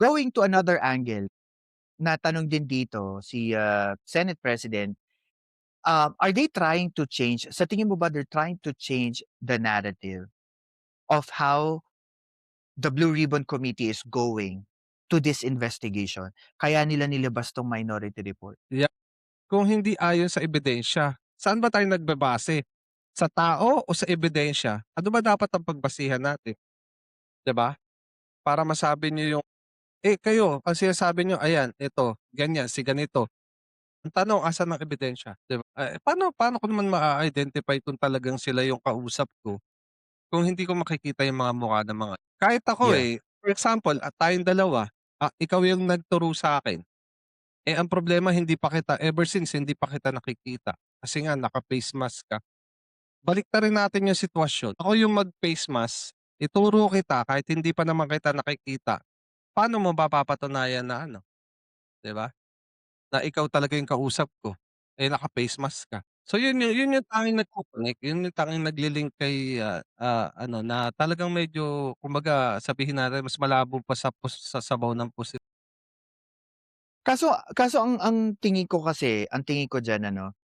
Going to another angle, natanong din dito si, Senate President, are they trying to change sa tingin mo ba they're trying to change the narrative of how the Blue Ribbon Committee is going to this investigation, kaya nila nilabas 'tong minority report? Yeah, kung hindi ayon sa ebidensya, saan ba tayo nagbabase? Sa tao o sa ebidensya? Ano ba dapat ang pagbasihan natin, 'di ba? Para masabi niyo yung kayo ang sinasabi niyo ayan, ito, ganyan, si ganito. Ang tanong asan ang ebidensya, 'di ba? Paano paano ko naman maa-identify kung talagang sila yung kausap ko, kung hindi ko makikita yung mga mukha ng mga kahit ako, Yeah. for example, tayong dalawa, ikaw yung nagturo sa'kin, ang problema hindi pa kita ever since hindi pa kita nakikita, kasi nga naka-face mask ka. Baliktarin natin yung sitwasyon, ako yung mag-face mask, ituro kita kahit hindi pa naman kita nakikita, paano mo mapapatunayan na ano, 'di ba? Na ikaw talaga yung kausap ko, naka-face mask ka. So yun yung tanging nagko-connect, yun yung tanging nagle-link kay, ano na talagang medyo kumbaga sabihin natin mas malabo pa sa sabaw ng pusit. Kaso ang tingin ko kasi, ang tingin ko diyan ano,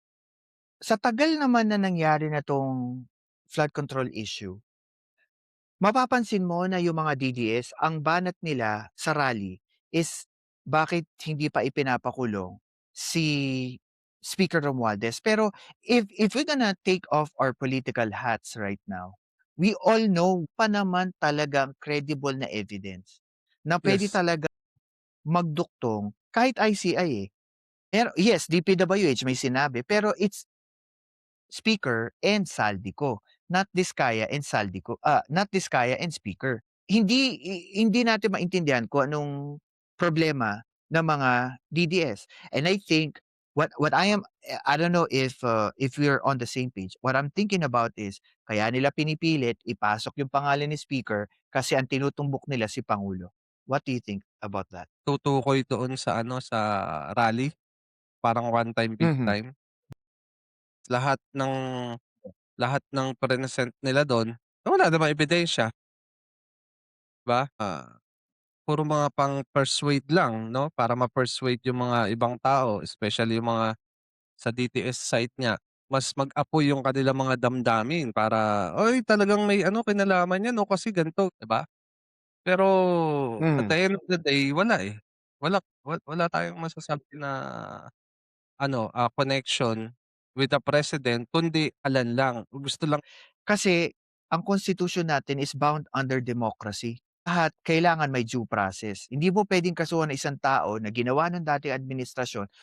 sa tagal naman na nangyari na 'tong flood control issue, mapapansin mo na yung mga DDS ang banat nila sa rally is bakit hindi pa ipinapakulong si Speaker Romualdez. Pero if we're gonna take off our political hats right now, we all know pa naman talagang credible na evidence na puwede Yes, talagang magduktong kahit ICI, eh. Pero yes, DPWH may sinabi, pero it's speaker and Saldico, not Diskaya and Saldico, not Diskaya and speaker. Hindi natin maintindihan kung anong problema ng mga DDS. And I think what I don't know if we're on the same page. What I'm thinking about is kaya nila pinipilit ipasok yung pangalan ni speaker kasi ang tinutumbok nila si pangulo. What do you think about that? tutukoy doon sa ano, sa rally, parang one time, big Mhm. time. Lahat ng lahat ng prinesent nila dun, wala namang ebidensya, 'di ba? Puro mga pang-persuade lang 'no, para ma-persuade yung mga ibang tao, especially yung mga sa DTS site niya, mas mag-apoy yung kanilang mga damdamin para, "Uy, talagang may ano, kinalaman 'yan 'no, kasi ganito," 'di ba? Pero at Mhm. the end of the day, wala, eh. Wala tayong masasabi na ano, connection with the president kundi alan lang, gusto lang Kasi ang konstitusyon natin is bound under democracy. Lahat kailangan may due process. Hindi mo puwedeng kasuhan ng isang tao na ginawa ng dating administrasyon